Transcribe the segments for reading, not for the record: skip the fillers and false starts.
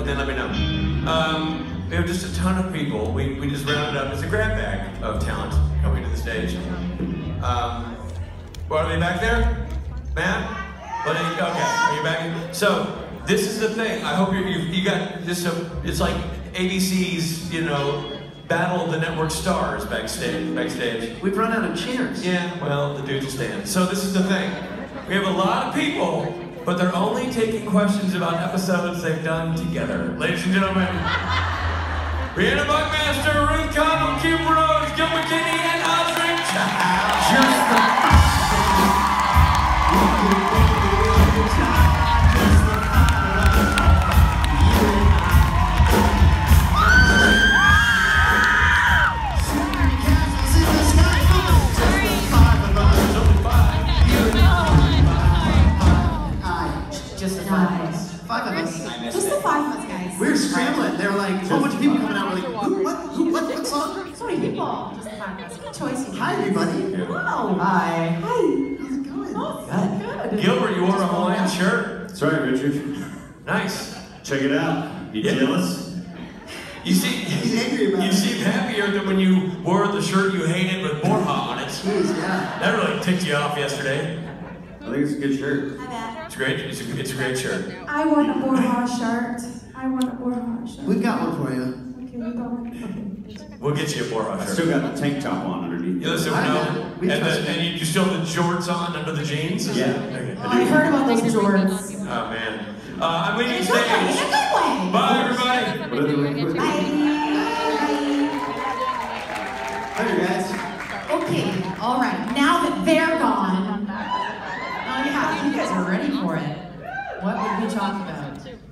and then let me know. We have just a ton of people. We just rounded up. It's a grab bag of talent coming to the stage. What, are they back there? Matt? Okay, are you back? So, this is the thing. I hope you got this. It's like ABC's, you know, Battle of the Network Stars backstage. We've run out of chairs. Yeah, well, the dudes will stand. So this is the thing. We have a lot of people, but they're only taking questions about episodes they've done together. Ladies and gentlemen, Briana Buckmaster, Ruth Connell, Rhodes, Gil McKinney, and Osric Chau. Just the five of us, guys. We're scrambling. There were like a whole bunch of people coming out. We're like, what song? So many people. Just the five of us. Good choice. Hi, everybody. Wow. Hi. Hi. How's it going? Good. Gilbert, you wore a Hawaiian shirt. That's right, Richard. Nice. Check it out. You jealous? You see, he's angry about it. You seem happier than when you wore the shirt you hated with Borja on it. Jeez, yeah. That really ticked you off yesterday. I think it's a good shirt. I bet. It's great. It's a great shirt. I want a Borja shirt. We've got one for you. Okay, we got one. We'll get you a Borja I shirt. still got the tank top on underneath. You listen, and you still have the jorts on under the jeans? Yeah. Okay. Oh, I heard about those jorts. Oh, man. I'm leaving It's stage. okay, in a good way. Bye, everybody. Bye. Hi, you guys. Okay, all right. Now that they're gone, you guys are ready for it. What would we talk about?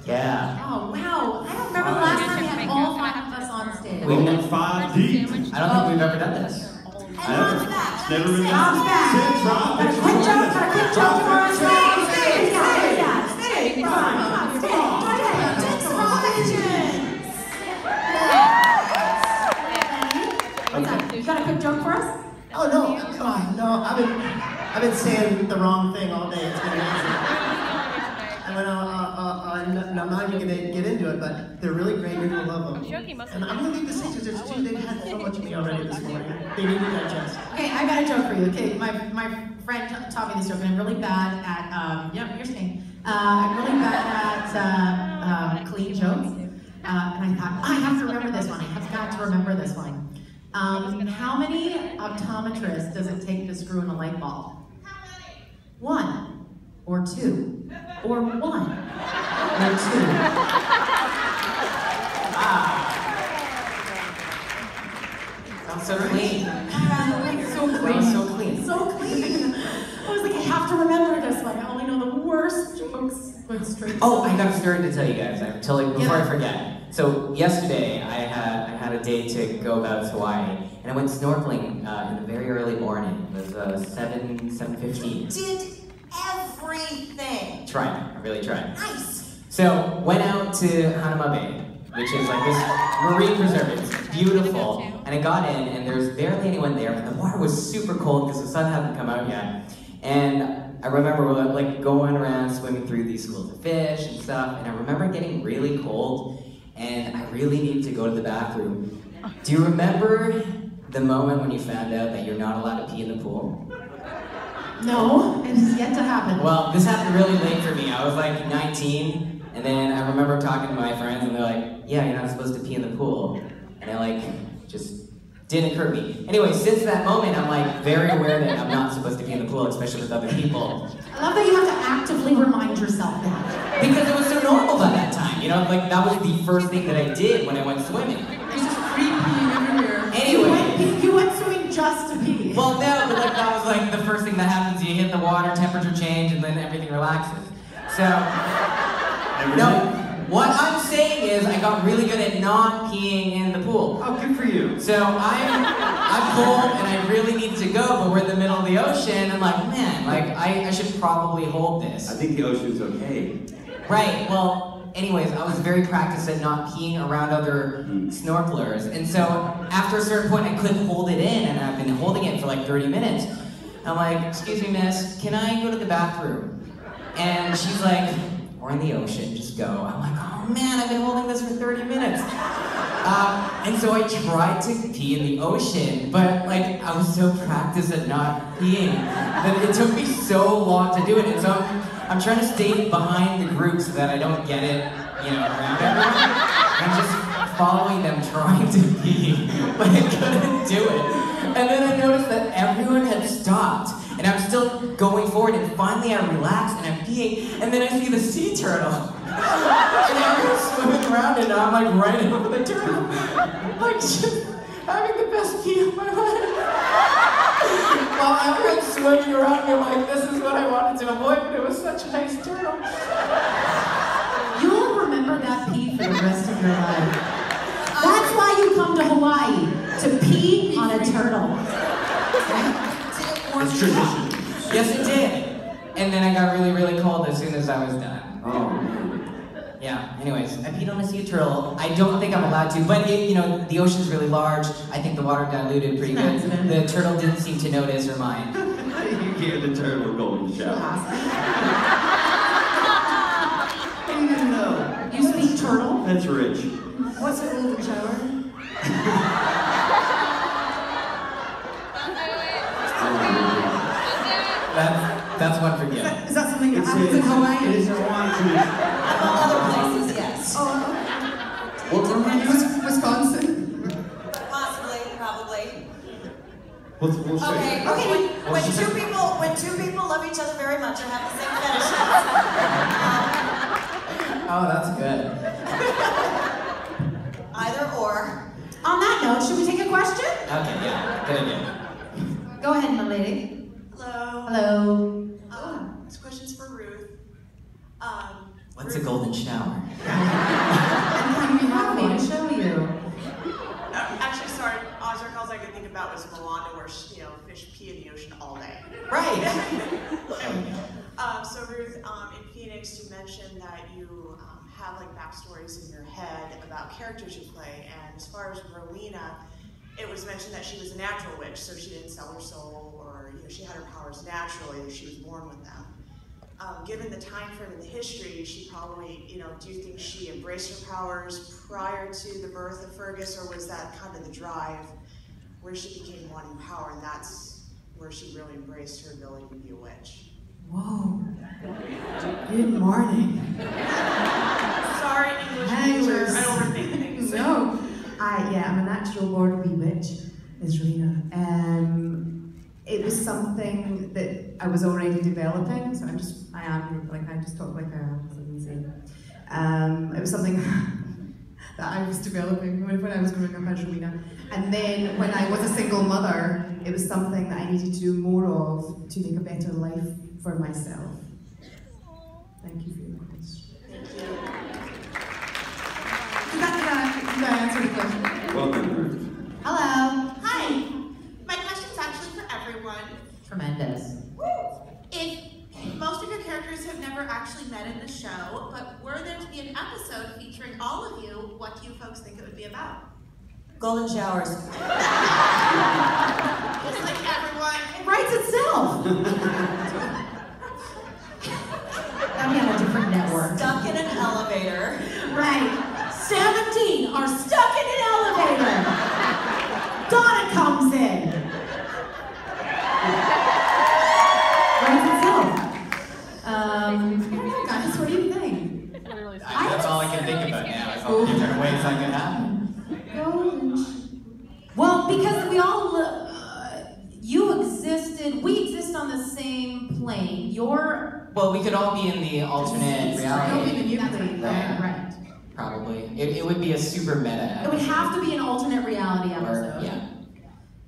Yeah. Oh, wow. I don't remember the last time we had all five of us on stage. We've been 5 deep. I don't think we've ever done this. And Rob's back. It's never been Rob's back. Got a quick joke for us. Stay. You got a quick joke for us? Oh no, God, no. I've been saying the wrong thing all day. It's been amazing. And I'm not even gonna get into it, but they're really great. You're gonna love them. And I'm gonna leave the stage because there's two. They've had so much of me already this morning. They need to digest. Okay, I got a joke for you. Okay, my friend taught me this joke, and I'm really bad at you're staying. I'm really bad at clean jokes. And I thought I have to remember this one. I have got to remember this one. How many optometrists does it take to screw in a light bulb? How many? 1 or 2 or 1 or 2. Sounds so clean. So clean. So clean. I was like, I have to remember this one. I only know the worst jokes. Oh, I got a story to tell you guys. Before I forget. So yesterday, I had a day to go about Hawaii, and I went snorkeling in the very early morning. It was 7:15. Did everything. Tried. I really tried. Nice. So went out to Hanama Bay, which is like this marine preserve. It's beautiful, and I got in, and there's barely anyone there, and the water was super cold because the sun hadn't come out yet. And I remember like going around swimming through these schools of fish and stuff, and I remember getting really cold, and I really needed to go to the bathroom. Do you remember the moment when you found out that you're not allowed to pee in the pool? No, it is yet to happen. Well, this happened really late for me. I was like 19, and then I remember talking to my friends, and they're like, yeah, you're not supposed to pee in the pool. And I like, just didn't occur to me. Anyway, since that moment, I'm like very aware that I'm not supposed to be in the pool, especially with other people. I love that you have to actively remind yourself that. Because it was so normal by that time, you know? Like, that was the first thing that I did when I went swimming. It's just creepy everywhere. Anyway. You went swimming just to pee. Well, no, but like, that was like the first thing that happens. You hit the water, temperature change, and then everything relaxes. So, no. What I'm saying is, I got really good at not peeing in the pool. Oh, good for you. So I'm cold and I really need to go, but we're in the middle of the ocean. I'm like, man, like I should probably hold this. I think the ocean's okay. Right. Well, anyways, I was very practiced at not peeing around other snorkelers, and so after a certain point, I couldn't hold it in, and I've been holding it for like 30 minutes. I'm like, excuse me, miss, can I go to the bathroom? And she's like, or in the ocean, just go. I'm like, oh man, I've been holding this for 30 minutes. And so I tried to pee in the ocean, but like I was so practiced at not peeing that it took me so long to do it. And so I'm trying to stay behind the group so that I don't get it, around everyone. I'm just following them trying to pee, but I couldn't do it. And then I noticed that everyone had stopped, and I'm still going forward, and finally I relax and I'm peeing, and then I see the sea turtle. And everyone's swimming around, and I'm like right over the turtle. Like just having the best pee of my life. While everyone's swimming around me, like this is what I wanted to avoid, but it was such a nice turtle. You'll remember that pee for the rest of your life. That's why you come to Hawaii, to pee on a turtle. It's tradition. Yes, it did. And then I got really, really cold as soon as I was done. Oh, man. Yeah, anyways, I peed on a sea turtle. I don't think I'm allowed to, but the ocean's really large. I think the water diluted pretty good. The turtle didn't seem to notice or mind. You gave the turtle a golden shower. I didn't even know. You speak turtle? That's rich. What's a golden shower? That's one for Gil. Is that something that happens in Hawaii? It is in Hawaii too. Among other places, yes. Oh, What remind you? Wisconsin. Possibly, probably. We'll say. Okay. When two people love each other very much or have the same fetishes. Oh, that's good. Either or. On that note, should we take a question? Okay, yeah, good idea. Go ahead, my lady. Hello. Hello. This question's for Ruth. What's a golden shower? I'm kind of happy to show you. Actually, sorry, Osric, all I could think about was Moana, where fish pee in the ocean all day. Right. So Ruth, in Phoenix, you mentioned that you have like backstories in your head about characters you play, and as far as Rowena, it was mentioned that she was a natural witch, so she didn't sell her soul, or she had her powers naturally, she was born with them. Given the time frame in the history, she probably, do you think she embraced her powers prior to the birth of Fergus, or was that kind of the drive where she became one in power, and that's where she really embraced her ability to be a witch? Whoa. Good morning. Sorry, English teacher, I overthink things. No. I'm a natural born witch, is Rowena. It was something that I was already developing, so I just talk like I am, as I'm saying. It was something that I was developing when I was growing up as Rowena. And then when I was a single mother, it was something that I needed to do more of to make a better life for myself. Thank you for your question. Thank you. Did I answer the question? Welcome, Ruth. Hello. Hi, my question's actually for everyone. Tremendous. If most of your characters have never actually met in the show, but were there to be an episode featuring all of you, what do you folks think it would be about? Golden showers. Just like everyone. It writes itself. That'd be on a different network. Stuck in an elevator. Right. 17 are stuck in an elevator. Donna comes in. Writes itself. I don't know, guys, what do you think? That's all I can think about now. Is all the different ways that could happen. Well, because we all, we exist on the same plane. Well, we could all be in the alternate reality. Right. Probably. It would be a super meta. It would have to be an alternate reality episode. Yeah.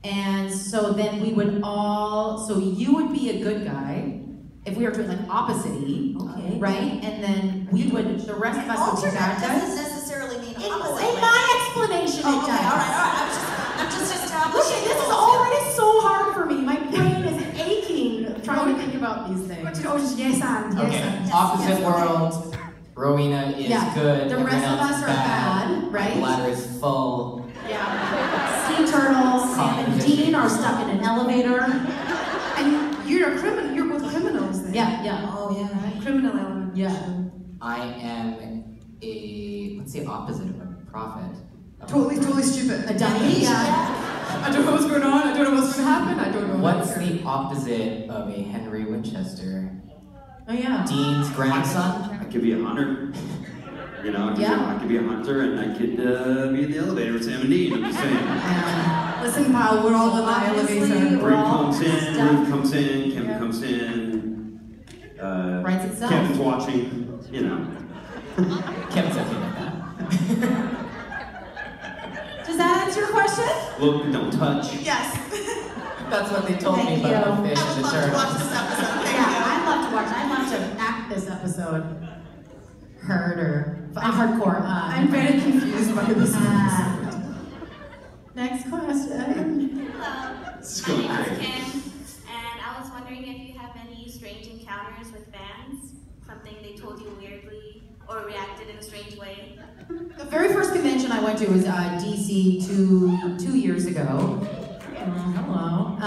And so then we would so you would be a good guy, if we were doing like opposite-y, Okay. right? And then the rest of us would be Alternate bad guys. doesn't necessarily mean In opposite. my explanation, it Okay, does. all right. I'm just establishing. Okay, this is already so hard for me. My brain is aching trying to think about these things. Just yes and. Okay. Opposite world. Rowena is good. The everyone rest of else us is are bad, right? The bladder is full. Yeah. Sea turtles, Sam and Dean are stuck in an elevator. And you're a criminal. You're both criminals then. Yeah. Oh yeah. Criminal element. Yeah. I am a, what's the opposite of a prophet? Totally stupid. A dummy? Yeah. I don't know what's going on, I don't know what's going to happen, I don't know. What's the opposite of a Henry Winchester? Oh yeah. Dean's grandson? I could be a hunter. You know, I could be a hunter and I could be in the elevator with Sam and Dean, I'm just saying. Listen, pal, we're all in the elevator. Bree comes in, Ruth comes in, Kevin comes in. Writes itself. Kevin's watching, you know. Kevin's okay with that. Does that answer your question? Look, don't touch. Yes. That's what they told Thank me about you. the fish I and would the love to watch turtle. this episode. Thank Yeah, you. I'd love to watch. I'd love to act this episode. Heard or hardcore. I'm very confused by this. Next question. Hello, This is my going name is great. Kim, and I was wondering if you have any strange encounters with fans, something they told you weirdly or reacted in a strange way. The very first convention I went to was DC two years ago. Hello.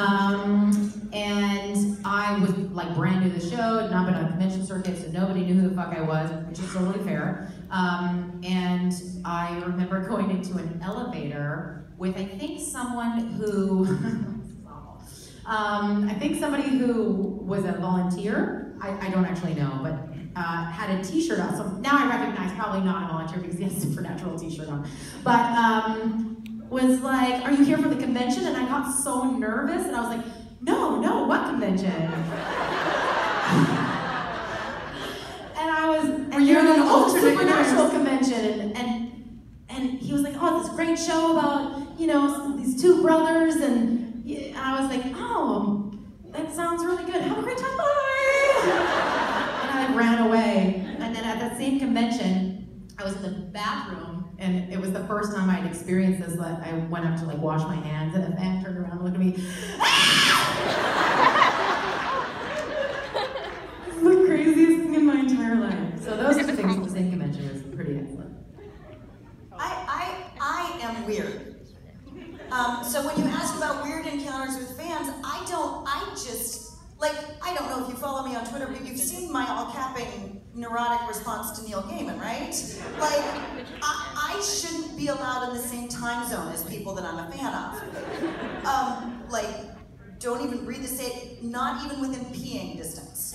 And I was like brand new to the show, had not been on a convention circuit, so nobody knew who the fuck I was, which is totally fair. And I remember going into an elevator with, I think, someone who, I think somebody who was a volunteer. I don't actually know, but had a t-shirt on. So now I recognize probably not a volunteer because he has a Supernatural t-shirt on. But was like, are you here for the convention? And I got so nervous and I was like, no, what convention? And I was, and you're in an old Supernatural convention, and he was like, oh, this great show about, you know, these two brothers, and I was like, oh, that sounds really good. Have a great time, bye! And I ran away. And then at that same convention, I was in the bathroom, and it was the first time I'd experienced this. That I went up to like wash my hands, and a fan turned around and looked at me. This is the craziest thing in my entire life. So those are the things at the same convention was pretty excellent. I am weird. So when you ask about weird encounters with fans, I don't know if you follow me on Twitter, but you've seen my all-capping neurotic response to Neil Gaiman, right? Like, I shouldn't be allowed in the same time zone as people that I'm a fan of. Like, don't even breathe the same, not even within peeing distance.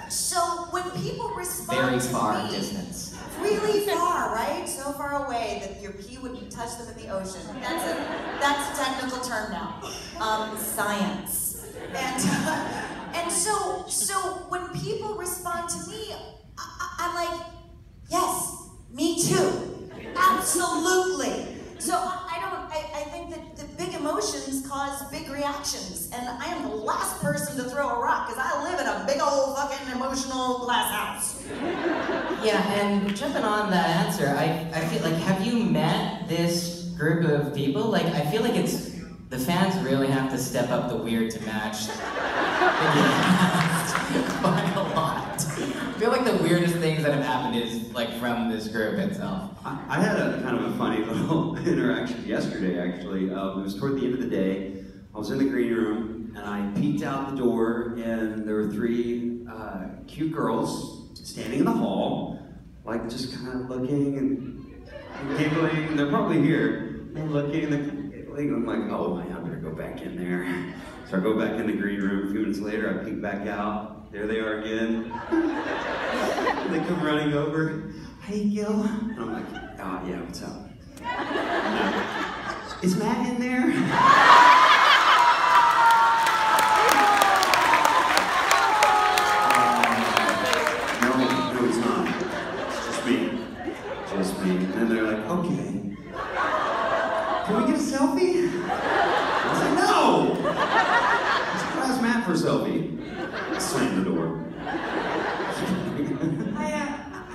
So when people respond Very to far me, distance. really far, right? So far away that your pee wouldn't touch them in the ocean. That's a technical term now. Science. And so when people respond to me, I'm like, yes, me too, absolutely. So I think that the big emotions cause big reactions, and I am the last person to throw a rock because I live in a big old fucking emotional glass house. Yeah, and jumping on that answer, I feel like, have you met this group of people? Like, I feel like the fans really have to step up the weird to match quite a lot. I feel like the weirdest things that have happened is like from this group itself. I had a kind of a funny little interaction yesterday, actually. It was toward the end of the day. I was in the green room, and I peeked out the door, and there were three cute girls standing in the hall, like just kind of looking and giggling. They're probably here. They're looking and giggling. I'm like, oh, I better go back in there. So I go back in the green room. A few minutes later, I peek back out. There they are again. They come running over. Hey, Gil. And I'm like, oh, yeah, what's up? Is Matt in there? No, he's not. It's just me. Just me. And then they're like, okay. Can we get a selfie? I was like, no! Let's ask Matt for a selfie. Slam the door.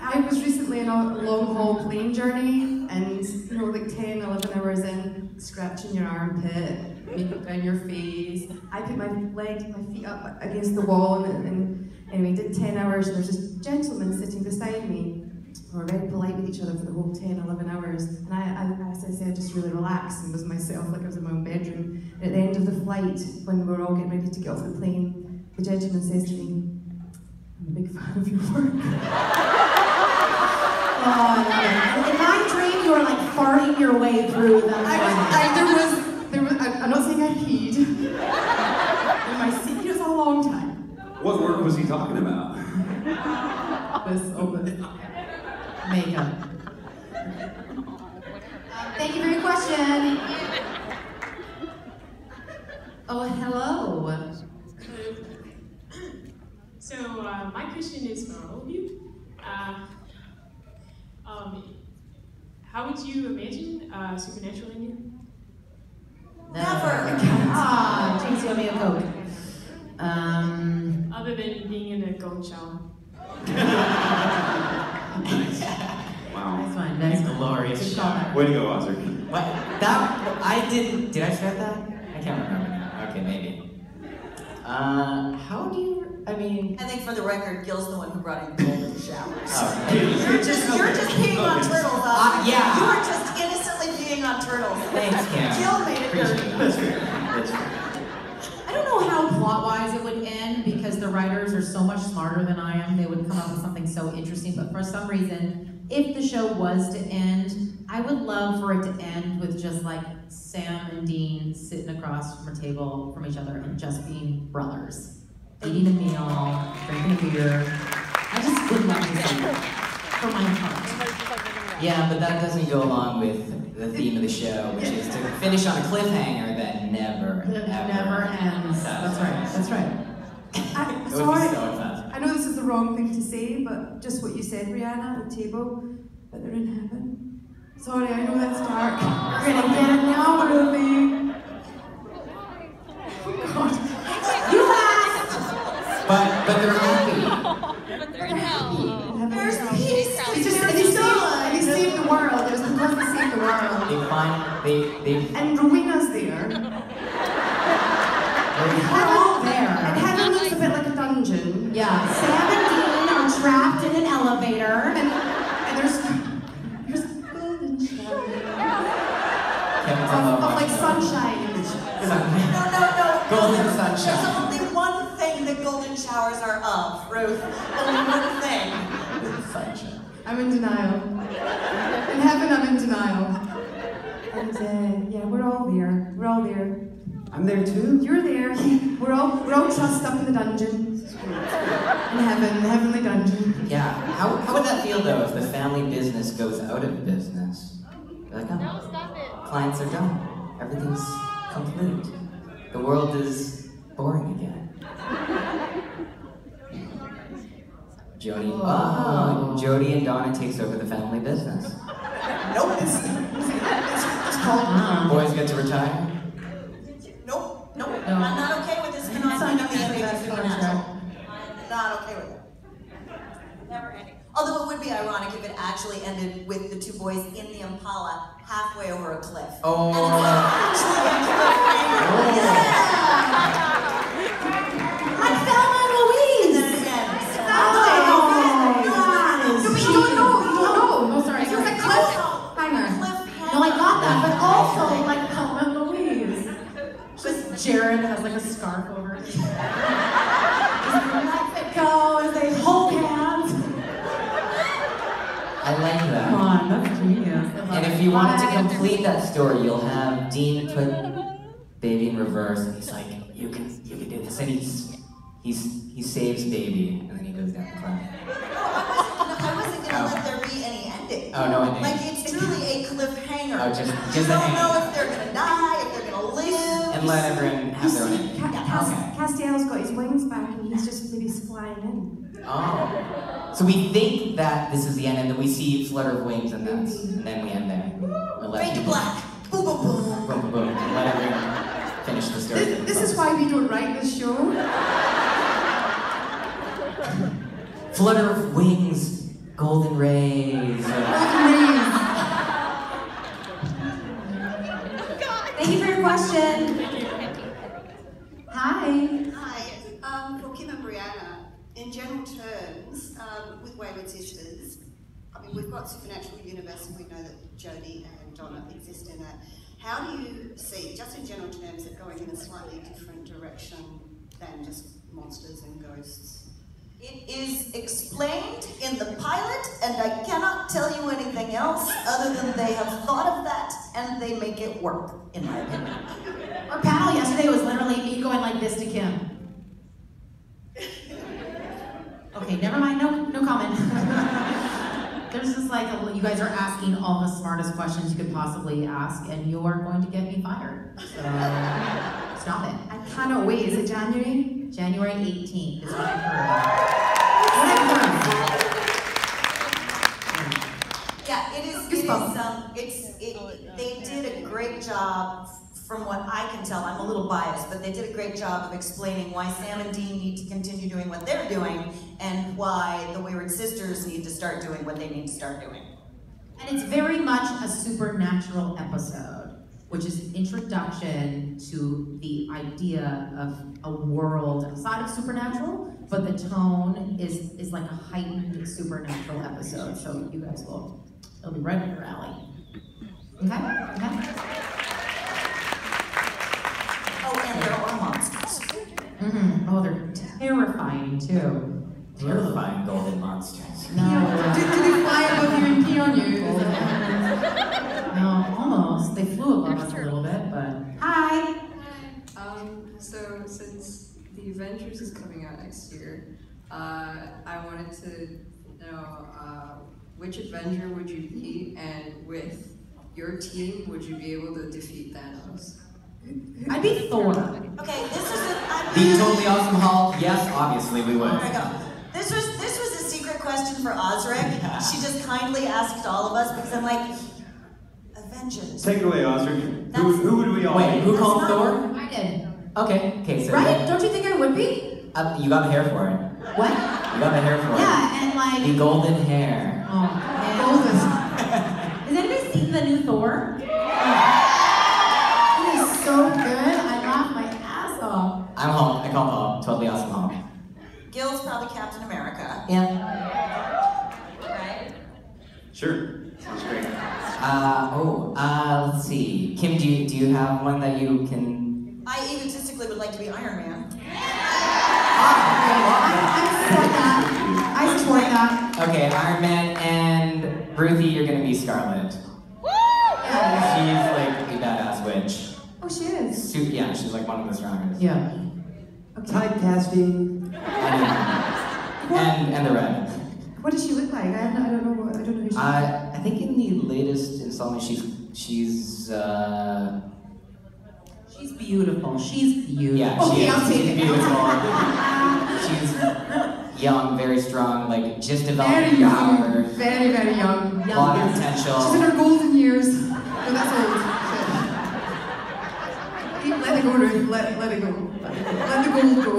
I was recently on a long-haul plane journey, and you know, like 10, 11 hours in, scratching your armpit, makeup down your face. I put my feet up against the wall, and anyway, did 10 hours, and there's this gentleman sitting beside me. We were very polite with each other for the whole 10, 11 hours, and as I said, I just really relaxed and was myself, like I was in my own bedroom. And at the end of the flight, when we were all getting ready to get off the plane, the gentleman says to me, I'm big fan of your work. Oh, I love it. In my dream, you were like farting your way through the. I'm not saying I peed. In my seat, it was a long time. What work was he talking about? All this. Makeup. Thank you for your question. Oh, hello. So my question is for all of you. How would you imagine supernatural ending? Never. Ah, geez, you owe me a Coke. Other than being in a gold shower. Wow. Nice one. Nice Nice one. glorious Good call. shower. Way to go, Osric. What? That, I did I start that? I can't remember now. Okay, maybe. How do you, I mean... I think for the record, Gil's the one who brought in golden showers. Oh, You're just peeing on turtles, Osric. yeah. You are just innocently peeing on turtles. Thanks, Cam. Gil made it dirty. That's fair. That's fair. I don't know how plot-wise it would end because the writers are so much smarter than I am. They would come up with something so interesting, but for some reason, if the show was to end, I would love for it to end with just like Sam and Dean sitting across from a table from each other and just being brothers. Eating a meal, drinking a beer. I just would love to see it from my heart. Yeah, but that doesn't go along with the theme of the show, which is to finish on a cliffhanger that never, It ever never ends. That's right. That's right. I'm It would sorry. be so fun. I know this is the wrong thing to say, but just what you said, Briana, at the table, that they're in heaven. Sorry, I know that's dark. We're gonna get it now, Ruthie. Oh God. You asked! But they're happy. But they're in hell. There's peace. It's just, and he saved the world. It was because they saved the world. They And Rowena's there. We're all there. And heaven looks a bit like a dungeon. Yeah, Sam and Dean are trapped in an elevator. And there's golden showers Kevin's of like sunshine. No. Golden There's sunshine. only one thing that golden showers are of, Ruth. Only one thing. Sunshine. I'm in denial. In heaven, I'm in denial. And yeah, we're all there. We're all there. I'm there too. You're there. We're all trussed up in the dungeon. In heaven, the heavenly dungeon. Yeah. How would that feel though if the family business goes out of business? You're like, oh, stop it. clients are done. Everything's complete. The world is boring again. Jody. Oh, Jody and Donna takes over the family business. Nope. It's called. Boys get to retire. Nope. I'm not okay with this phenomenon of the supernatural. I'm not okay with it. Never ending. Although it would be ironic if it actually ended with the two boys in the Impala halfway over a cliff. Oh. And it's actually Like Thelma and Louise! And then it ends. You don't know. Oh, sorry. It was a cliffhanger. No, I got that, but also like Thelma and Louise. Just Jared has like a scarf over his head. Let it go as they hold hands. I like that. Come on, that's genius. And if you wanted to complete that story, you'll have Dean put Baby in reverse, and he's like, you can do this, and he saves Baby, and then he goes down the cliff. I wasn't gonna let there be any ending. Oh, no ending. Like it's truly a cliffhanger. Oh, just you a don't hang. know if they're gonna die, if they're gonna live. And let everyone have their own You ending. see, Castiel's got his wings back and he's just maybe flying in. Oh. So we think that this is the end, and then we see flutter of wings, and then we end there. We'll let Fade to people- black. Boom, boom, boom. Boom, boom, boom. And let everyone finish the story. This is why we don't write this show. Flutter of wings, golden rays. Thank you for your question. Hi. Hi. For Kim and Briana, in general terms, with Wayward Sisters, I mean, we've got supernatural universe and we know that Jody and Donna exist in that. How do you see, just in general terms, it going in a slightly different direction than just monsters and ghosts? It is explained in the pilot, and I cannot tell you anything else other than they have thought of that and they make it work, in my opinion. Our panel yesterday was literally me going like this to Kim. Okay, never mind, no comment. There's just like, you guys are asking all the smartest questions you could possibly ask, and you are going to get me fired. So, stop it. I cannot wait. Is it January? January 18th is what I've heard. Yeah, they did a great job, from what I can tell. I'm a little biased, but they did a great job of explaining why Sam and Dean need to continue doing what they're doing and why the Wayward Sisters need to start doing what they need to start doing. And it's very much a supernatural episode, which is an introduction to the idea of a world outside of supernatural, but the tone is like a heightened supernatural episode, so you guys it'll be right up your alley. Okay? Oh, and there are monsters. Mm-hmm. Oh, they're terrifying too. Terrifying golden monsters. No. Did they fly above you and pee on you? No, almost. They flew above us a little bit, but hi. So since The Avengers is coming out next year, I wanted to know which Avenger would you be, and with your team, would you be able to defeat Thanos? I'd be Thor. Okay, this is The Totally Awesome Hulk, yes, obviously we would. There we go. This was a secret question for Osric. She just kindly asked all of us because I'm like, Avengers. Take it away, Osric. Who would we all Wait, who called Thor? I did. Okay, so Right? Don't you think I would be? you got the hair for it. What? You got the hair for it. Yeah, and like The golden hair. Oh, golden. Has anybody seen the new Thor? It is so good. I laughed my ass off. I'm Hulk. I call Hulk. Totally Awesome Hulk. Gil's probably Captain America. Yeah. Right? Sure. Sounds great. Let's see. Kim, do you have one that you can? I egotistically would like to be Iron Man. I support that. Okay, Iron Man and Ruthie, you're gonna be Scarlet. Woo! She's like a badass witch. Oh, she is. Yeah, she's like one of the strongest. Yeah. Typecasting. And the red. What does she look like? I don't know who she is. I think in the latest installment, she's beautiful. She's beautiful. Yeah, okay, I'll take she's it. beautiful. She's young, very strong, like just developing Very young. power. Very, very young. A lot of potential. She's in her golden years. No, that's old. Let it go, Ruth. Let it go. Let the gold go.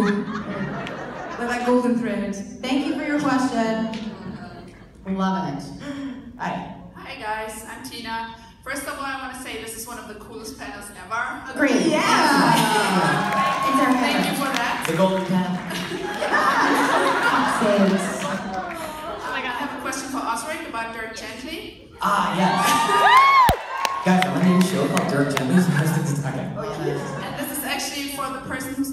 Let that golden thread. Thank you for your question. Love it. Hi. Hi guys, I'm Tina. First of all, I want to say this is one of the coolest panels ever. Agreed. Yeah. It's our Thank you for that. The golden pen. I have a question for Osric about Dirk Gently. Yes. Guys, I'm in a show called Dirk Gently's Okay. And this is actually for the person who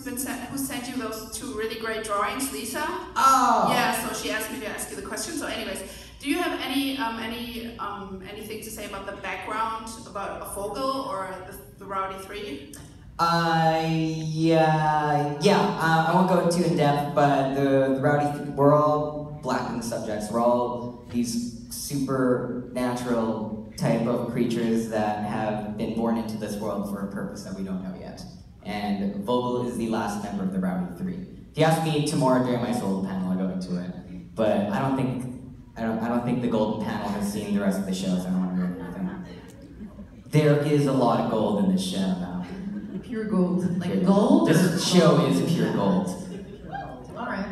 sent you those two really great drawings, Lisa. Oh. Yeah, so she asked me to ask you the question. So anyways, do you have anything to say about the background, about a Vogel or the Rowdy Three? I won't go too in depth, but the Rowdy, we're all black in the subjects. We're all these supernatural type of creatures that have been born into this world for a purpose that we don't know yet. And Vogel is the last member of the Rowdy Three. If you ask me tomorrow during my solo panel, I'll go into it. But I don't think the golden panel has seen the rest of the shows. I don't want to ruin anything. There is a lot of gold in this show now. Pure gold. Like gold? This show is pure gold. Alright.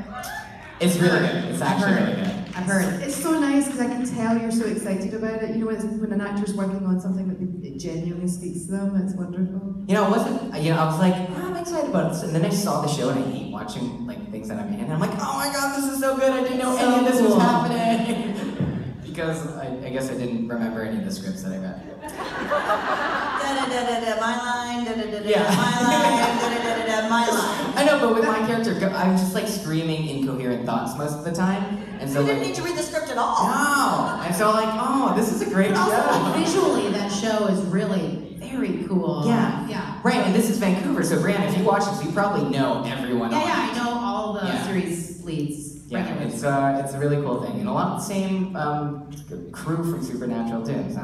It's really good. It's actually really good. I've heard. It's so nice because I can tell you're so excited about it. You know, when an actor's working on something that it genuinely speaks to them, it's wonderful. I was like, I'm excited about it. And then I saw the show and I hate watching like things that I'm in. And I'm like, oh my god, this is so good. I didn't know any of this was happening. Because I guess I didn't remember any of the scripts that I read. My line, Yeah. my line, my line. I know, but with my character, I'm just like screaming incoherent thoughts most of the time. And so You didn't like, need to read the script at all. no! And so like, oh, this is a great But also, show. like, visually, that show is really very cool. Yeah. Yeah. Right, and this is Vancouver, so Brianna, if you watch this, you probably know everyone on it. Yeah, I know all the Yeah. series leads. Yeah, it's a really cool thing, and a lot of the same crew from Supernatural too. So,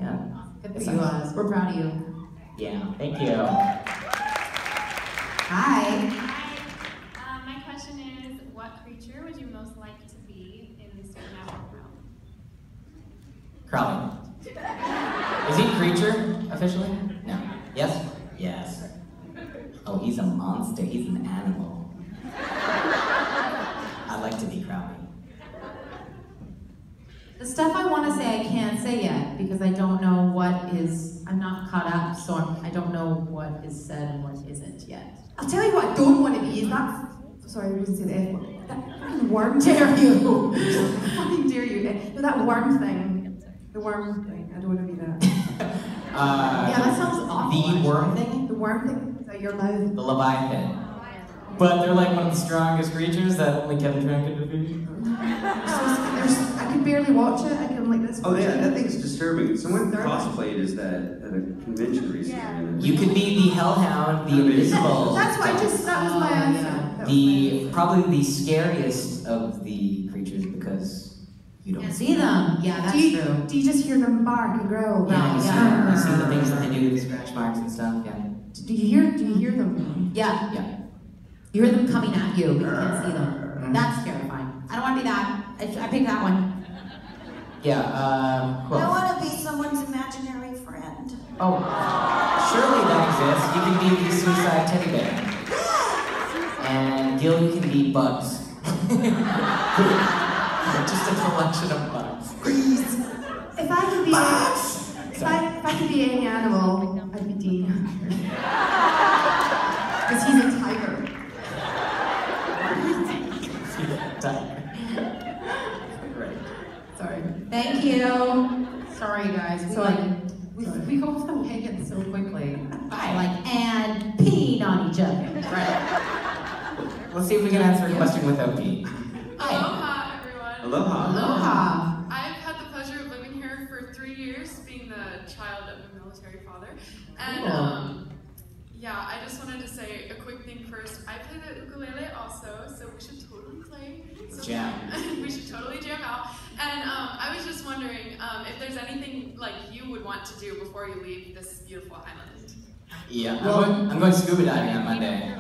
yeah. Good It's for you, nice. Oz. We're proud of you. Yeah, thank you. Hi. My question is, what creature would you most like to be in the supernatural realm? Crowley. Is he a creature officially? No. Yes. Yes. Oh, he's a monster. He's an animal. I'd like to be Crowley. The stuff I want to say I can't say yet because I don't know what is, I'm not caught up, so I don't know what is said and what isn't yet. I'll tell you what I don't want to be is that. Sorry, I wasn't saying the F word. That fucking worm. Dare you? Fucking dare you? No, that worm thing. The worm thing. I don't want to be that. Yeah, that sounds awful. The worm thing? The worm thing. Is that your mouth? The Leviathan. But they're like one of the strongest creatures that only Kevin Tran can defeat. I could barely watch it. I can like this. Oh yeah, that thing's disturbing. Someone cosplayed as that at a convention recently. and You could be the Hellhound, the Invisible. That's why that was my answer. Probably the scariest of the creatures because you don't See them. Yeah, that's true. Do you just hear them bark and growl? Yeah, you Yeah. see the things that they do, the scratch marks and stuff. Yeah. Do you hear them? Yeah. Yeah. You hear them coming at you, but you can't see them. That's terrifying. I don't want to be that. I picked that one. Yeah. Cool. I want to be someone's imaginary friend. Oh, surely that exists. You can be the suicide teddy bear. And Gil, you can be bugs. Just a collection of bugs. If I could be if I could be any animal, I'd be Dean. Because he's a tiger. Right. Sorry. Thank you. Sorry, guys. We go off the wagon so quickly. And peeing on each other. Right. Let's see if we can answer a question without Pete. Aloha, everyone. Aloha. Aloha. I've had the pleasure of living here for 3 years, being the child of a military father. And yeah, I just wanted to say a quick thing first. I play the ukulele also, so we should totally play. Jam. We should totally jam out. And I was just wondering if there's anything like you would want to do before you leave this beautiful island. Yeah, I'm going scuba diving on Monday.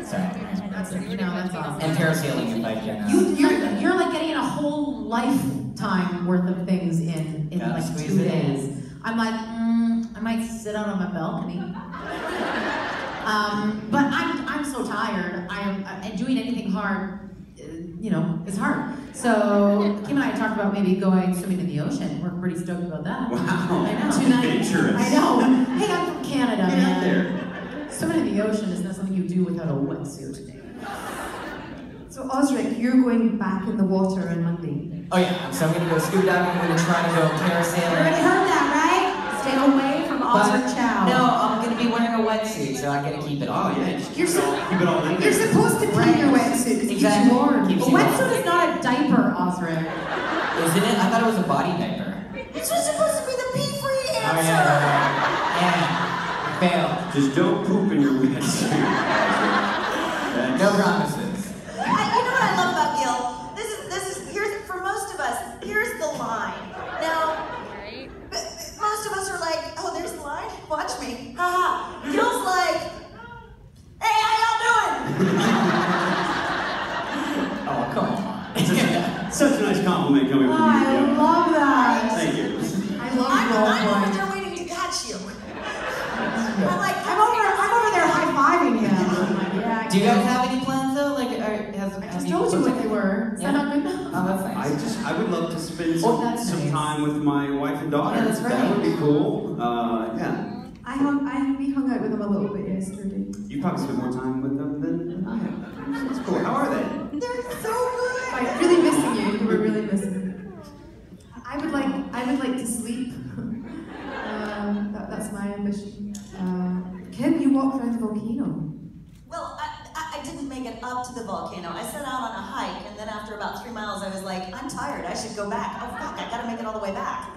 Sorry. That's awesome. And parasailing if I can. You're like getting a whole lifetime worth of things in Gotta like squeeze 2 it in. days. I'm like, I might sit out on my balcony. But I'm so tired. And doing anything hard, is hard. So Kim and I talked about maybe going swimming in the ocean. We're pretty stoked about that. Wow. I know. Adventurous. I know. Hey, I'm from Canada, Get man. out there. Swimming in the ocean is not something you do without a wetsuit. So Osric, you're going back in the water on Monday. Oh yeah, so I'm gonna go scuba diving, I'm gonna try to go parasailing. You already heard that, right? Stay away from Osric Chau. No, I'm gonna be wearing a wetsuit, so I gotta keep it on. Oh yeah, just You're keep it all in You're there. supposed to pee in your wetsuit. It keeps you warm. Keeps A you wetsuit warm. is not a diaper, Osric. Isn't it? I thought it was a body diaper. This was supposed to be the pee-free Oh answer. yeah. Fail. Just don't poop in your wetsuit. No promises. You know what I love about Gil? This is here's for most of us. Here's the line. Now, most of us are like, oh, there's the line. Watch me. Haha. Gil's like, hey, how y'all doing? Oh, come on. Such a nice compliment coming from you. I Gil. love that. Thank you. I love I'm role over play. there waiting to catch you. I'm over there high-fiving you. Yeah, Do you guys have any plans though? Like, I just told you what they were. Is that not good enough? Oh, that's nice. I would love to spend Oh, that's some nice. time with my wife and daughter. Yeah, that's right. That would be cool. Yeah. We hung out with them a little bit yesterday. You probably spent more time with them than I have. That's cool. How are they? They're so good. I'm really missing you. You were really missing me. I would like to sleep. That's my ambition. Kim, you walked around the volcano. Well, didn't make it up to the volcano. I set out on a hike, and then after about 3 miles, I was like, I'm tired, I should go back. Oh fuck, I gotta make it all the way back.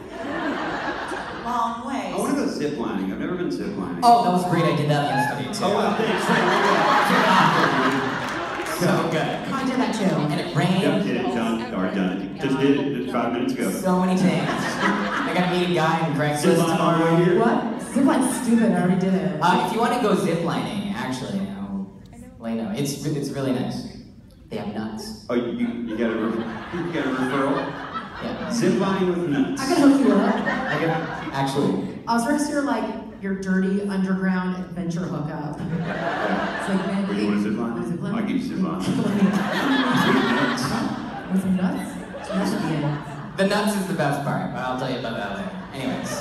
Long way. I want to go ziplining. I've never been ziplining. Oh, that was great. I did that yesterday too. Oh, well, thanks. So good. I did that too. And it rained. Yeah, did it, John. Already done it. Just did it 5 minutes ago. So many things. I gotta meet a guy in Craigslist Zipline all the way tomorrow. here. What? Zipline's stupid, I already did it. If you want to go ziplining, actually, I'll let you know. It's really nice. They have nuts. Oh, you got a referral? Yeah. Ziplining with nuts. I can hook you up. Actually. Osric's your dirty underground adventure hookup. It's like, man, You want a zipline? I'll give you zipline. with some nuts? That should be it. The nuts is the best part, but I'll tell you about that later. Anyways.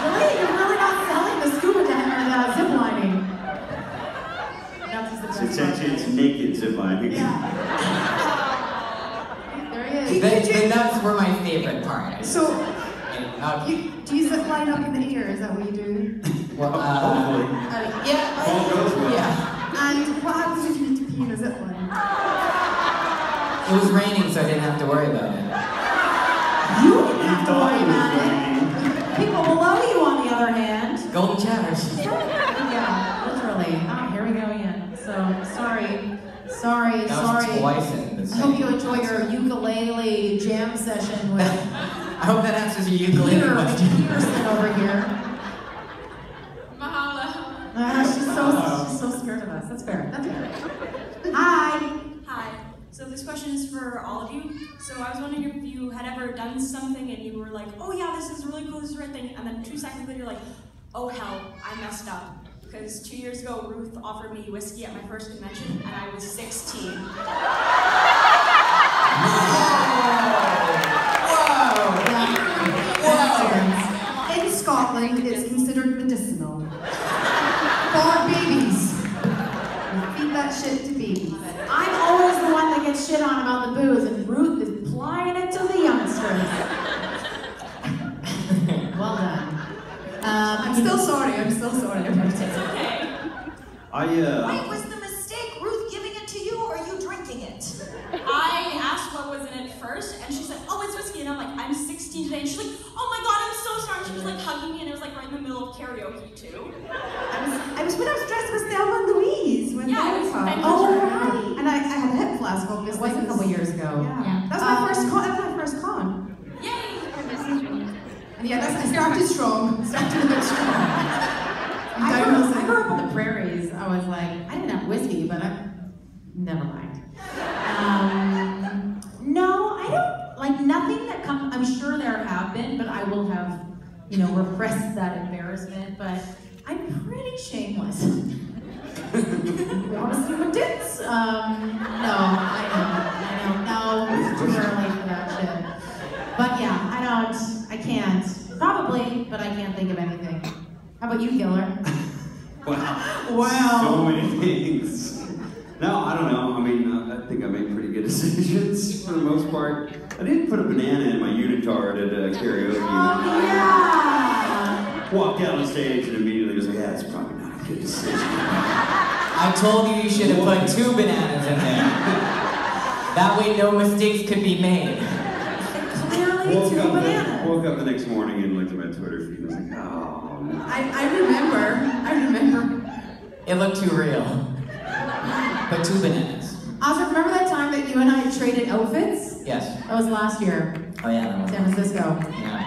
Really? You're really not selling the scuba diving or the zip lining? Nuts is the best part. It's naked ziplining. There he is. The nuts were my favorite part. So, do you zip line up in the ear? Is that what you do? Well, Yeah. All goes well. Yeah. And what happens if you need to pee in a zip line? it was raining, so I didn't have to worry about it. You didn't have to worry about it. People below you, on the other hand. Golden showers. Yeah, literally. Ah, here we go again. So, sorry. That was twice in the I same. hope you enjoy your ukulele jam session with I hope that answers your ukulele question. Peterson over here. Mahalo. She's so scared of us. That's fair. That's fair. Hi. Hi. So this question is for all of you. So I was wondering if you had ever done something and you were like, oh yeah, this is really cool, this is the right thing, and then 2 seconds later you're like, oh hell, I messed up. Because 2 years ago, Ruth offered me whiskey at my first convention, and I was 16. Whoa. In Scotland, it's considered medicinal. For babies. You feed that shit to babies. I'm always the one that gets shit on about the booze, and Ruth is plying it to the youngsters. Well done. I'm still sorry. It's okay. Wait, was the mistake Ruth giving it to you, or you drinking it? I asked what was in it first, and she said, oh, it's whiskey. And I'm like, I'm 16 today. And she's like, oh my god, I'm so sorry. She was like hugging me, and it was like right in the middle of karaoke, too. I was when I was dressed with Thelma and Louise. When Yeah, it was right. And I had a hip flask, obviously. It was a couple years ago. Yeah. That was my first con. That was my first con. Yay! And yeah, I started strong. Started a bit strong. I grew up on the prairies. I was like, I didn't have whiskey, but never mind. No, I don't, like nothing that comes, I'm sure there have been, but I will have, repressed that embarrassment, but I'm pretty shameless. You want to see my tits? No, I know, no, it's too early for that shit. But yeah, I can't. Probably, but I can't think of anything. How about you, Giller? Wow. So many things. No, I don't know. I mean, I think I made pretty good decisions for the most part. I did put a banana in my unitard at karaoke. Yeah. Walked out on stage and immediately was like, yeah, it's probably not a good decision. I told you should have put 2 bananas in there. That way no mistakes could be made. Clearly 2 bananas. Woke up the next morning and looked at my Twitter feed and was like, oh. I remember. It looked too real. But 2 bananas. Osric, remember that time that you and I traded outfits? Yes. That was last year. Oh yeah, that was San Francisco. Yeah.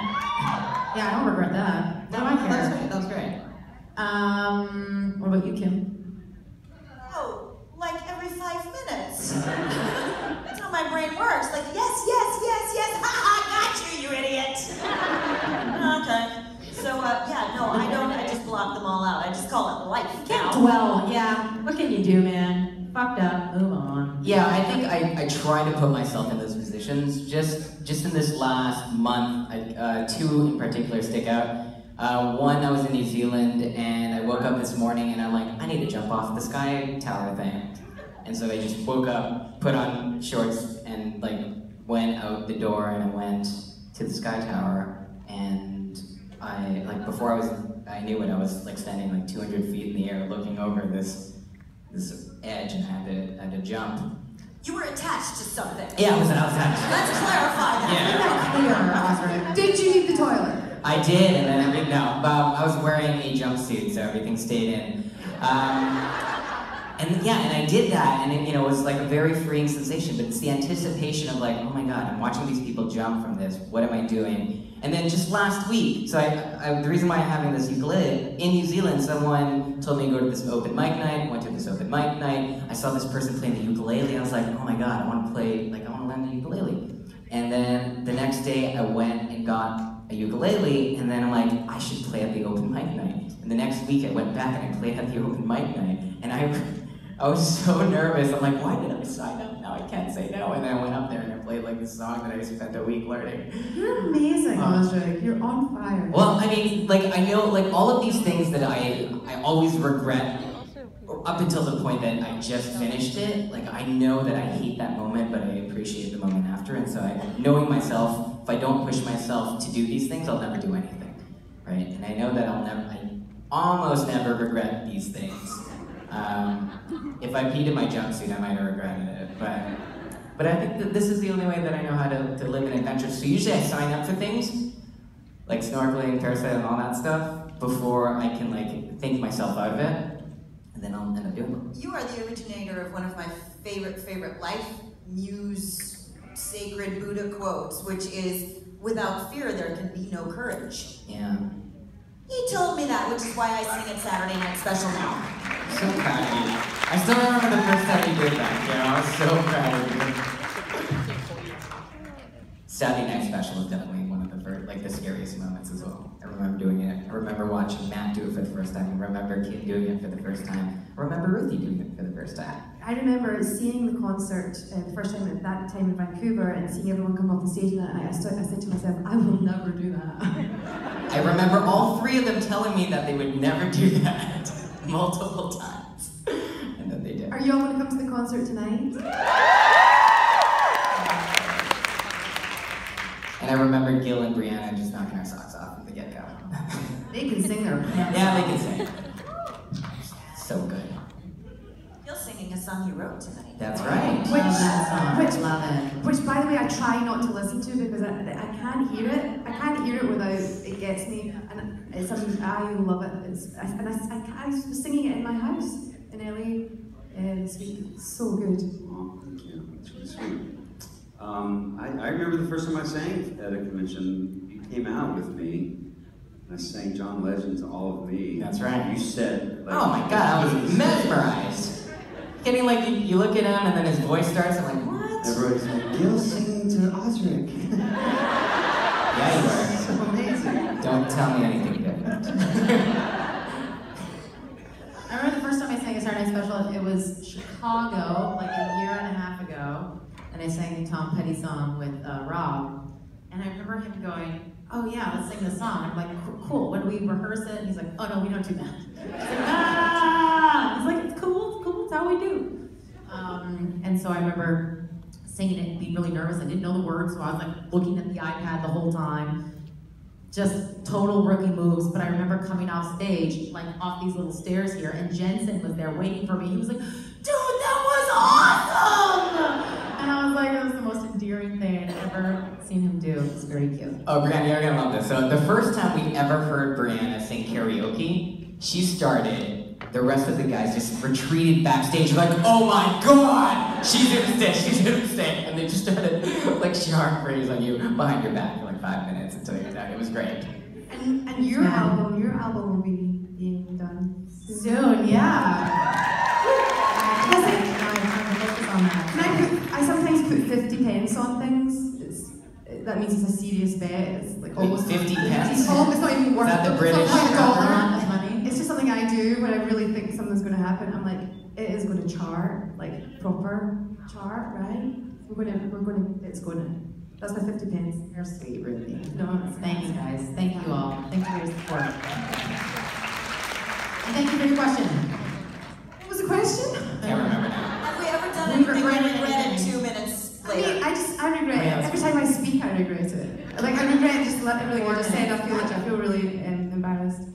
Yeah, I don't regret that. No, I care. That's great. That was great. What about you, Kim? Oh, like every 5 minutes. That's how my brain works. Like, yes, ha, got you, you idiot. Okay. So, yeah, no, I don't, I just block them all out. I just call it life now. Well, yeah. What can you do, man? Fucked up. Move on. Yeah, I think I try to put myself in those positions. Just in this last month, 2 in particular stick out. One, I was in New Zealand, and I woke up this morning, and I'm like, I need to jump off the Sky Tower thing. And so I just woke up, put on shorts, and went out the door, and I went to the Sky Tower, and before I knew it, I was standing 200 feet in the air looking over this this edge and I had to jump. You were attached to something. Yeah, I was attached. Let's clarify that. Did you need the toilet? I did, and then I was wearing a jumpsuit, so everything stayed in. And I did that, and it was like a very freeing sensation, but it's the anticipation of like, oh my God, I'm watching these people jump from this, what am I doing? And then just last week, so the reason why I'm having this ukulele, in New Zealand, someone told me to go to this open mic night, went to this open mic night, I saw this person playing the ukulele, I was like, oh my God, I want to learn the ukulele. And then the next day, I went and got a ukulele, and then I'm like, I should play at the open mic night. And the next week, I went back and I played at the open mic night, and I was so nervous. I'm like, why did I sign up? Now I can't say no. And then I went up there and I played like this song that I spent a week learning. You're amazing, Osric. You're on fire. Well, I mean, like I know, like all of these things that I always regret up until the point that I just finished it. Like I know that I hate that moment, but I appreciate the moment after. And so knowing myself, if I don't push myself to do these things, I'll never do anything, right? And I know that I almost never regret these things. If I peed in my jumpsuit, I might have regretted it, but I think that this is the only way that I know how to live an adventure. So usually I sign up for things, like snorkeling, parasailing, and all that stuff, before I can like think myself out of it, and then I'll end up doing it. You are the originator of one of my favorite life muse sacred Buddha quotes, which is, without fear there can be no courage. Yeah. He told me that, which is why I sing at Saturday Night Special now. So proud of you. I still remember the first time you did that, I was so proud of you. Saturday Night Special is definitely one of the scariest moments as well. I remember doing it. I remember watching Matt do it for the first time. I remember Kim doing it for the first time. I remember Ruthie doing it for the first time. I remember seeing the concert the first time at that time in Vancouver and seeing everyone come off the stage, and I said to myself, I will never do that. I remember all three of them telling me that they would never do that multiple times. And then they did. Are you all going to come to the concert tonight? And I remember Gil and Briana just knocking our socks off at the get-go. They can sing their pants. Yeah, they can sing. So good. Gil's singing a song he wrote tonight. That's right. Which, by the way, I try not to listen to because I can't hear it. I can't hear it without it gets me. And it's I love it. I was singing it in my house in LA this week. It's so good. Oh, thank you. That's really sweet. I remember the first time I sang at a convention. You came out with me, and I sang John Legend's "All of Me." That's right. You said, like, oh my God, I was mesmerized. Getting like you look at him and then his voice starts. I'm like, what? Everybody's like, Gil's singing to Osric. Yeah, you were. So amazing. Don't tell me anything different. I remember the first time I sang a Saturday Night Special, it was Chicago, like a year and a half ago, and I sang the Tom Petty song with Rob, and I remember him going, oh yeah, let's sing this song. I'm like, cool, when do we rehearse it? And he's like, oh no, we don't do that. I was like, ah! He's like, it's cool, it's how we do. And so I remember singing it and being really nervous. I didn't know the words, so I was like looking at the iPad the whole time. Just total rookie moves, but I remember coming off stage, like off these little stairs here, and Jensen was there waiting for me. He was like, dude, that was awesome! And I was like, it was the most endearing thing I'd ever seen him do. It was very cute. Oh, Brianna, you're gonna love this. So the first time we ever heard Brianna sing karaoke, she started. The rest of the guys just retreated backstage like, oh my God, she's gonna stay. And they just started like showering praise on you behind your back for like 5 minutes until you're done. It was great. And your album will be being done soon, yeah. I sometimes put 50 pence on things. That means it's a serious bet. It's like almost 50 pence? It's not even worth it. Is that the British dollar? It's just something I do when I really think something's going to happen. I'm like, it is going to chart, like proper chart, right? It's going to. That's my 50 pence. You're sweet, Ruthie. No, thanks, guys. Thank you all. Thank you for your support. And thank you for your question. What was the question? Can't remember now. Have we ever done anything we regret it 2 minutes later? I regret it. Every time I speak, I regret it. Like, I regret just everything I just said. I feel really embarrassed.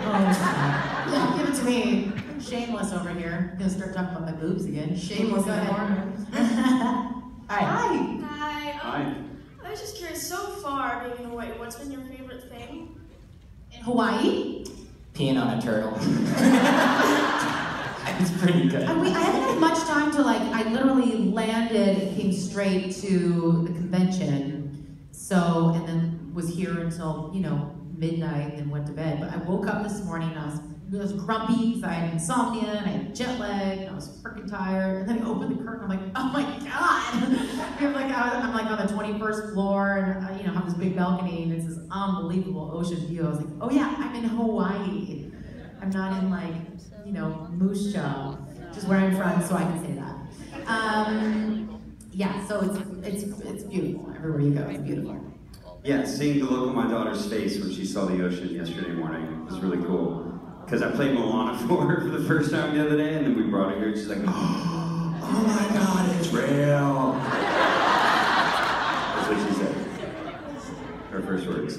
Oh, yeah, give it to me. shameless over here. Gonna start talking about my boobs again. Shameless. Go ahead. Hi. Hi. I was just curious, so far being in Hawaii, what's been your favorite thing? In Hawaii? Peeing on a turtle. It's pretty good. I haven't had much time to I literally landed and came straight to the convention. So, and then was here until, midnight and went to bed. But I woke up this morning and I was grumpy because I had insomnia and I had jet lag and I was freaking tired. And then I opened the curtain, I'm like, oh my God. I'm on the 21st floor and I have this big balcony and it's this unbelievable ocean view. I was like, oh yeah, I'm in Hawaii. I'm not in Moose Jaw, which is where I'm from, so I can say that. Yeah, so it's beautiful. Everywhere you go, it's beautiful. Yeah, seeing the look on my daughter's face when she saw the ocean yesterday morning was really cool. Because I played Moana for her for the first time the other day, and then we brought her here, and she's like, oh my God, it's real. That's what she said. Her first words.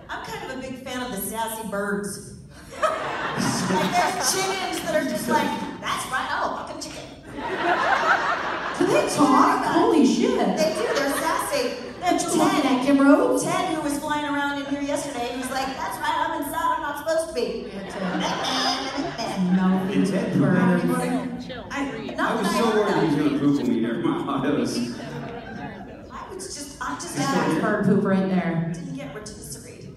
I'm kind of a big fan of the sassy birds. There's chickens that are just like, that's right, oh, fucking chicken. Do they talk? Holy shit. They do, they're sassy. Ted, Rhodes? Ted, who was flying around in here yesterday, he was like, that's right, I'm inside, I'm not supposed to be. No, Did Ted poop on everybody? I was so worried he was going to poop on me near my house. I'm just That's bird poop right there. Didn't get rotisserie.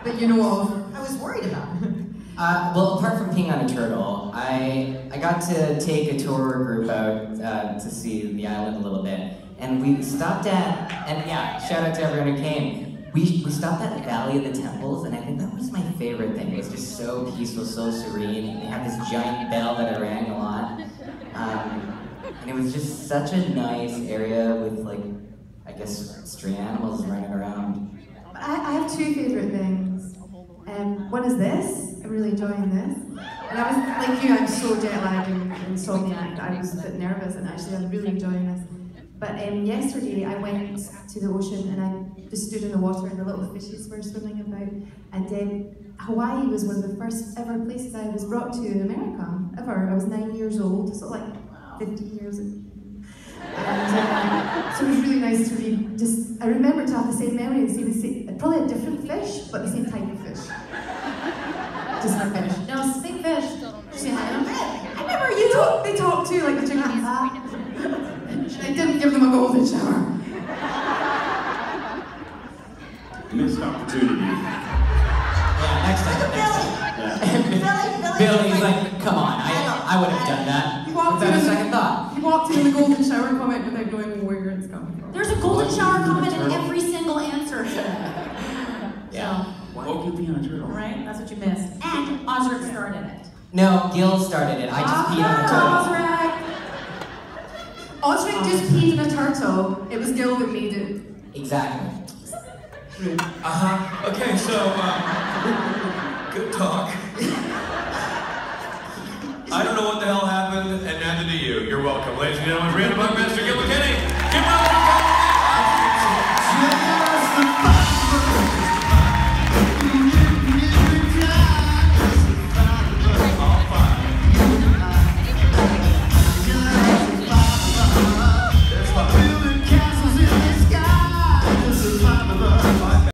But you know of. I was worried about it. Well, apart from peeing on a turtle, I got to take a tour group out to see the island a little bit. And we stopped shout out to everyone who came. We stopped at the Valley of the Temples, and I think that was my favorite thing. It was just so peaceful, so serene. They had this giant bell that I rang a lot. And it was just such a nice area with, stray animals running around. I have two favorite things. One is this. I'm really enjoying this. And I was, like you, I'm so jet lagged and insomniac. I was a bit nervous, and actually I'm really enjoying this. But yesterday I went to the ocean and I just stood in the water and the little fishes were swimming about. And Hawaii was one of the first ever places I was brought to in America, ever. I was 9 years old, so 15 years ago. And so it was really nice to I remember to have the same memory and see the same, probably a different fish, but the same type of fish. Just like fish. No, it's the same fish. Say hi to them. I remember you. They talk too, like the chickens. I didn't give them a golden shower. Missed opportunity. Yeah, next time. Billy's like, come on, I would have done that. Without a second thought. He walked in the golden shower comment without knowing where it's coming from. There's a golden shower comment in every single answer. Yeah. Why would you pee on a turtle? Right? That's what you missed. And Osric started it. No, Gil started it. I just peed on a turtle. Osric just peed in a turtle. It was Gil that made it. Exactly. Okay, so, good talk. I don't know what the hell happened, and neither do you. You're welcome. Ladies and gentlemen, Briana Buckmaster.